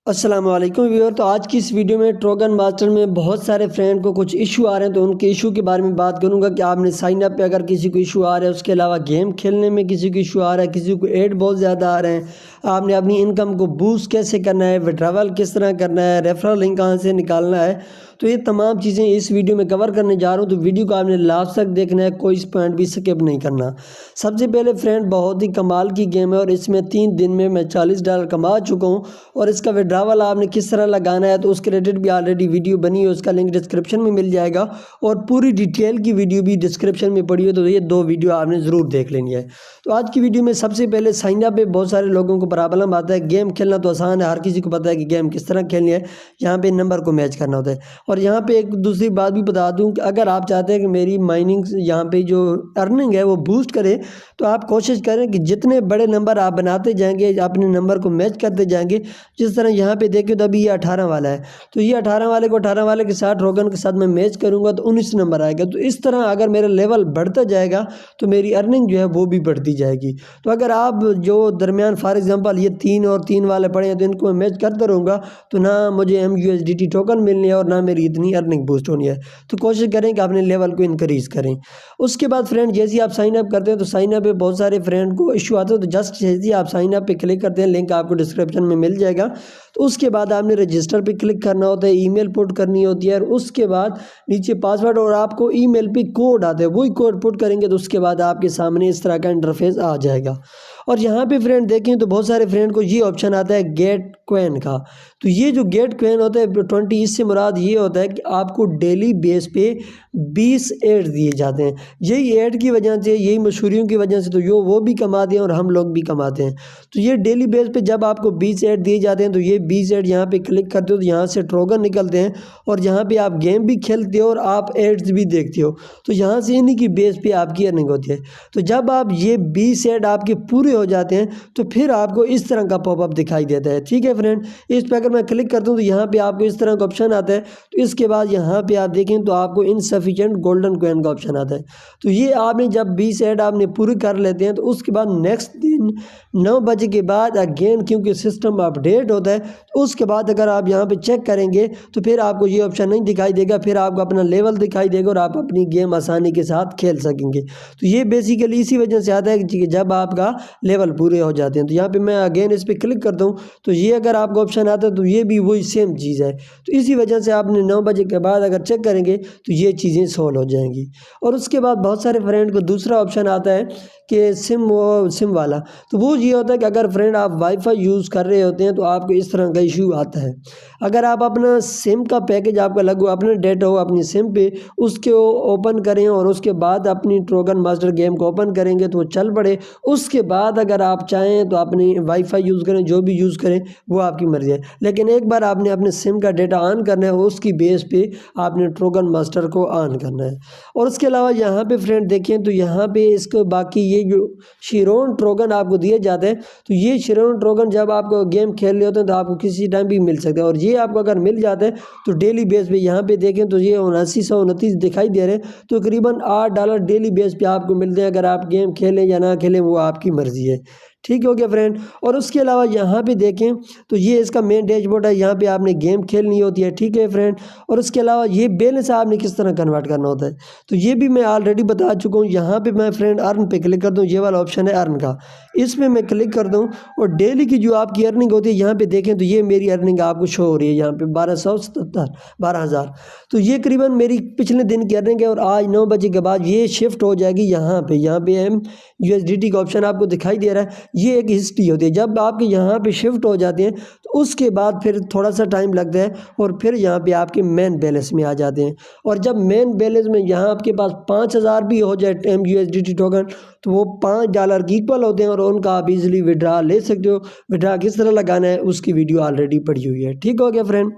अस्सलामुअलैकुम व्यूअर। तो आज की इस वीडियो में ट्रोगन मास्टर में बहुत सारे फ्रेंड को कुछ इशू आ रहे हैं, तो उनके इशू के बारे में बात करूंगा कि आपने साइन अप पे अगर किसी को इशू आ रहा है, उसके अलावा गेम खेलने में किसी को इशू आ रहा है, किसी को एड बहुत ज़्यादा आ रहे हैं, आपने अपनी इनकम को बूस्ट कैसे करना है, विड्रॉवल किस तरह करना है, रेफरल लिंक कहाँ से निकालना है, तो ये तमाम चीज़ें इस वीडियो में कवर करने जा रहा हूँ। तो वीडियो को आपने लास्ट तक देखना है, कोई इस पॉइंट भी स्किप नहीं करना। सबसे पहले फ्रेंड, बहुत ही कमाल की गेम है और इसमें 3 दिन में मैं $40 कमा चुका हूँ। और इसका विड्रॉवल आपने किस तरह लगाना है तो उसके रिलेटेड भी ऑलरेडी वीडियो बनी है, उसका लिंक डिस्क्रिप्शन में मिल जाएगा और पूरी डिटेल की वीडियो भी डिस्क्रिप्शन में पड़ी है। तो ये 2 वीडियो आपने ज़रूर देख लेनी है। तो आज की वीडियो में सबसे पहले साइन अप पे बहुत सारे लोगों को प्रॉब्लम आता है। गेम खेलना तो आसान है, हर किसी को पता है कि गेम किस तरह खेलनी है, यहाँ पे नंबर को मैच करना होता है। और यहाँ पे एक दूसरी बात भी बता दूं कि अगर आप चाहते हैं कि मेरी माइनिंग यहाँ पे जो अर्निंग है वो बूस्ट करे, तो आप कोशिश करें कि जितने बड़े नंबर आप बनाते जाएंगे, अपने नंबर को मैच करते जाएंगे। जिस तरह यहाँ पे देखें तो अभी ये 18 वाला है, तो ये 18 वाले को 18 वाले के साथ रोगन के साथ मैं मैच करूँगा तो 19 नंबर आएगा। तो इस तरह अगर मेरा लेवल बढ़ता जाएगा तो मेरी अर्निंग जो है वो भी बढ़ती जाएगी। तो अगर आप जो दरमियान फॉर एग्जांपल ये 3 और 3 वाले पड़े हैं, तो इनको मैं मैच करता रहूँगा, तो ना मुझे MUSDT टोकन मिलनी है और ना मेरी इतनी अर्निंग बूस्ट होनी है। तो कोशिश करें कि अपने लेवल को इंक्रीज करें। उसके बाद फ्रेंड, जैसे ही आप साइन अप करते हैं तो साइन अप पे बहुत सारे फ्रेंड को इशू आते हैं, तो जस्ट जैसे ही आप साइन अप पे क्लिक करते हैं, लिंक आपको डिस्क्रिप्शन में मिल जाएगा। तो उसके बाद आपने रजिस्टर पे क्लिक करना होता है, ईमेल पुट करनी होती है और उसके बाद नीचे पासवर्ड और आपको ईमेल पे कोड आता है, वही कोड पुट करेंगे तो उसके बाद आपके सामने इस तरह का इंटरफेस आ जाएगा। और यहाँ पे फ्रेंड देखें तो बहुत सारे फ्रेंड को ये ऑप्शन आता है गेट क्वेन का। तो ये जो गेट क्वेन होता है 20, इससे मुराद ये होता है कि आपको डेली बेस पे 20 एड दिए जाते हैं। यही एड की वजह से, यही मशहूरियों की वजह से तो वो भी कमाते हैं और हम लोग भी कमाते हैं। तो ये डेली बेस पे जब आपको 20 एड दिए जाते हैं, तो ये 20 एड यहाँ पे क्लिक करते हो तो यहाँ से ट्रोगन निकलते हैं और यहाँ पे आप गेम भी खेलते हो और आप एड्स भी देखते हो। तो यहाँ से इन्हीं की बेस पे आपकी अर्निंग होती है। तो जब आप ये 20 एड आपके पूरे हो जाते हैं तो फिर आपको इस तरह का पॉपअप दिखाई देता है। ठीक है फ्रेंड, इस पर अगर मैं क्लिक करता हूँ तो यहाँ पे आपको इस तरह का ऑप्शन आता है। तो इसके बाद यहाँ पे आप देखें तो आपको इनसफिशिएंट गोल्डन कॉइन का ऑप्शन आता है। तो ये आपने जब 20 एड आपने पूरी कर लेते हैं तो उसके बाद नेक्स्ट दिन 9 बजे के बाद अगेन, क्योंकि सिस्टम अपडेट होता है, तो उसके बाद अगर आप यहाँ पे चेक करेंगे तो फिर आपको ये ऑप्शन नहीं दिखाई देगा, फिर आपको अपना लेवल दिखाई देगा और आप अपनी गेम आसानी के साथ खेल सकेंगे। तो ये बेसिकली इसी वजह से आता है कि जब आपका लेवल पूरे हो जाते हैं। तो यहाँ पे मैं अगेन इस पर क्लिक करता हूँ तो ये अगर आपका ऑप्शन आता है तो ये भी वही सेम चीज़ है। तो इसी वजह से आपने 9 बजे के बाद अगर चेक करेंगे तो ये चीज़ें सॉल्व हो जाएंगी। और उसके बाद बहुत सारे फ्रेंड को दूसरा ऑप्शन आता है कि सिम वाला। तो वो ये होता है कि अगर फ्रेंड आप वाईफाई यूज़ कर रहे होते हैं तो आपको इस तरह का इशू आता है। अगर आप अपना सिम का पैकेज आपका लगो, अपना डेटा हो अपनी सिम पे, उसके ओपन करें और उसके बाद अपनी ट्रोगन मास्टर गेम को ओपन करेंगे तो वो चल पड़े। उसके बाद अगर आप चाहें तो अपनी वाईफाई यूज़ करें, जो भी यूज़ करें वो आपकी मर्ज़ी है, लेकिन एक बार आपने अपने सिम का डेटा ऑन करना है, उसकी बेस पे आपने ट्रोगन मास्टर को ऑन करना है। और उसके अलावा यहाँ पे फ्रेंड देखें तो यहाँ पे इसको बाकी ये जो शिरोन ट्रोगन आपको दिए जाते हैं, तो ये शिरोन ट्रोगन जब आपको गेम खेल रहे होते हैं तो आपको किसी टाइम भी मिल सकते हैं। और ये आपको अगर मिल जाते हैं तो डेली बेस पे यहाँ पे देखें तो ये 7929 दिखाई दे रहे हैं, तो तकरीबन $8 डेली बेस पे आपको मिलते हैं। अगर आप गेम खेलें या ना खेलें वो आपकी मर्ज़ी है। ठीक हो गया फ्रेंड। और उसके अलावा यहाँ पे देखें तो ये इसका मेन डैशबोर्ड है, यहाँ पे आपने गेम खेलनी होती है। ठीक है फ्रेंड। और उसके अलावा ये बैलेंस आपने किस तरह कन्वर्ट करना होता है तो ये भी मैं ऑलरेडी बता चुका हूँ। यहाँ पे मैं फ्रेंड अर्न पे क्लिक कर दूँ, ये वाला ऑप्शन है अर्न का, इसमें मैं क्लिक कर दूँ और डेली की जो आपकी अर्निंग होती है यहाँ पे देखें तो ये मेरी अर्निंग आपको शो हो रही है यहाँ पे 12,000। तो ये करीबन मेरी पिछले दिन की अर्निंग है। और आज 9 बजे के बाद ये शिफ्ट हो जाएगी यहाँ पे MUSDT का ऑप्शन आपको दिखाई दे रहा है। ये एक हिस्ट्री होती है, जब आपके यहाँ पे शिफ्ट हो जाते हैं तो उसके बाद फिर थोड़ा सा टाइम लगता है और फिर यहाँ पे आपके मेन बैलेंस में आ जाते हैं। और जब मेन बैलेंस में यहाँ आपके पास 5,000 भी हो जाए MUSDT टोकन, तो वो $5 की इक्वल होते हैं और उनका आप इजीली विड्रा ले सकते हो। विड्रा किस तरह लगाना है उसकी वीडियो ऑलरेडी पड़ी हुई है। ठीक हो गया फ्रेंड।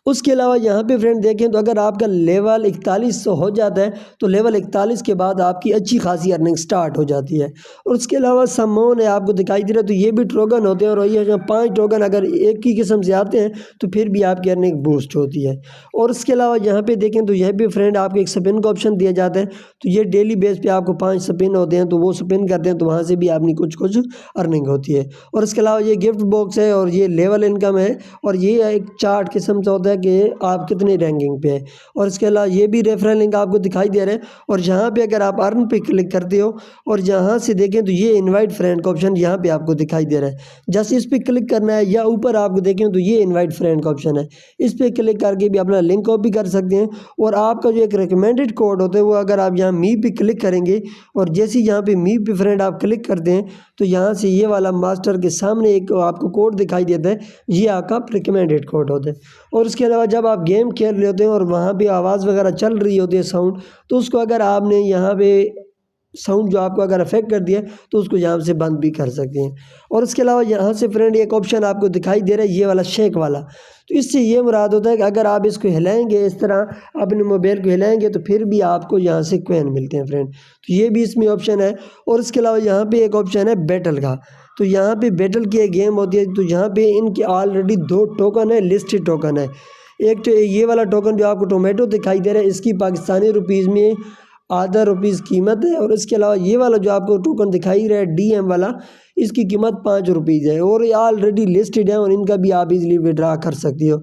उसके अलावा यहाँ पे फ्रेंड देखें तो अगर आपका लेवल 41 हो जाता है तो लेवल 41 के बाद आपकी अच्छी खासी अर्निंग स्टार्ट हो जाती है। और उसके अलावा समोन है आपको दिखाई दे रहा है, तो ये भी टोकन होते हैं और ये 5 टोकन अगर एक ही किस्म से आते हैं तो फिर भी आपकी अर्निंग बूस्ट होती है। और उसके अलावा यहाँ पे देखें तो यह भी फ्रेंड आपको एक स्पिन का ऑप्शन दिया जाता है, तो ये डेली बेस पे आपको 5 स्पिन होते हैं, तो वो स्पिन करते हैं तो वहाँ से भी आपकी कुछ कुछ अर्निंग होती है। और इसके अलावा ये गिफ्ट बॉक्स है और ये लेवल इनकम है और ये एक चार्ट किस्म से होता है कि आप कितनी रैंकिंग पे है। और इसके अलावा ये भी रेफरल लिंक आपको दिखाई दे रहा है और यहाँ पे अगर आप अर्न पे क्लिक करते हो और यहाँ से देखें तो ये इनवाइट फ्रेंड का ऑप्शन यहाँ पे आपको दिखाई दे रहा है। जैसे इस पर क्लिक करना है या ऊपर आपको देखें तो ये इनवाइट फ्रेंड का ऑप्शन है, इस पर क्लिक करके भी अपना लिंक कॉपी कर सकते हैं। और आपका जो एक रिकमेंडेड कोड होता है वो अगर आप यहाँ मी पे क्लिक करेंगे और जैसे यहाँ पे मी पे फ्रेंड आप क्लिक करते हैं तो यहाँ से ये वाला मास्टर के सामने एक आपको कोड दिखाई देता है, ये आपका रिकमेंडेड कोड होता है। और इसके अलावा जब आप गेम खेल रहे होते हैं और वहाँ पे आवाज़ वगैरह चल रही होती है साउंड, तो उसको अगर आपने यहाँ पे साउंड जो आपको अगर अफेक्ट कर दिया तो उसको यहाँ से बंद भी कर सकते हैं। और इसके अलावा यहाँ से फ्रेंड एक ऑप्शन आपको दिखाई दे रहा है ये वाला शेक वाला, तो इससे ये मुराद होता है कि अगर आप इसको हिलाएंगे इस तरह अपने मोबाइल को हिलाएंगे तो फिर भी आपको यहाँ से कॉइन मिलते हैं फ्रेंड, तो ये भी इसमें ऑप्शन है। और इसके अलावा यहाँ पे एक ऑप्शन है बैटल का, तो यहाँ पे बैटल की एक गेम होती है, तो यहाँ पे इनके ऑलरेडी 2 टोकन है, लिस्टेड टोकन है। एक तो ये वाला टोकन जो आपको टोमेटो दिखाई दे रहा है इसकी पाकिस्तानी रुपीज़ में आधा रुपीज़ कीमत है। और इसके अलावा ये वाला जो आपको टोकन दिखाई रहा है DM वाला, इसकी कीमत 5 रुपीज़ है और ये ऑलरेडी लिस्टेड है और इनका भी आप इजीली विड्रा कर सकते हो।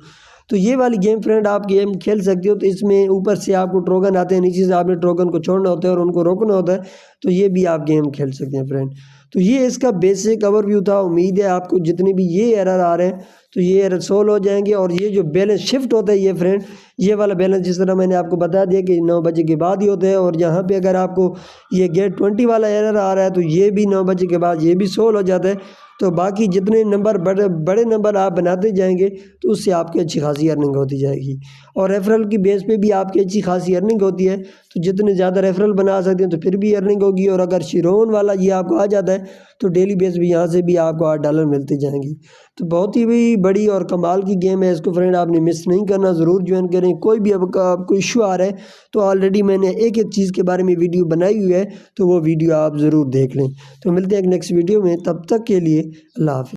तो ये वाली गेम फ्रेंड आप गेम खेल सकते हो, तो इसमें ऊपर से आपको टोकन आते हैं, नीचे से आपने टोकन को छोड़ना होता है और उनको रोकना होता है, तो ये भी आप गेम खेल सकते हैं फ्रेंड। तो ये इसका बेसिक ओवरव्यू था। उम्मीद है आपको जितने भी ये एरर आ रहे हैं तो ये एरर सोल्व हो जाएंगे। और ये जो बैलेंस शिफ्ट होता है ये फ्रेंड, ये वाला बैलेंस जिस तरह मैंने आपको बता दिया कि 9 बजे के बाद ही होते हैं। और यहाँ पे अगर आपको ये गेट 20 वाला एरर आ रहा है तो ये भी 9 बजे के बाद ये भी सोल्व हो जाता है। तो बाकी जितने नंबर बड़े नंबर आप बनाते जाएंगे तो उससे आपकी अच्छी खासी अर्निंग होती जाएगी। और रेफरल की बेस पे भी आपकी अच्छी खासी अर्निंग होती है, तो जितने ज़्यादा रेफरल बना सकते हैं तो फिर भी अर्निंग होगी। और अगर शिरोन वाला ये आपको आ जाता है तो डेली बेस भी यहाँ से भी आपको $8 मिलते जाएंगे। तो बहुत ही भी बड़ी और कमाल की गेम है, इसको फ्रेंड आपने मिस नहीं करना, ज़रूर ज्वाइन करें। कोई भी आपको इशू आ रहा है तो ऑलरेडी मैंने एक एक चीज़ के बारे में वीडियो बनाई हुई है, तो वो वीडियो आप ज़रूर देख लें। तो मिलते हैं एक नेक्स्ट वीडियो में, तब तक के लिए अल्लाह हाफ़िज़।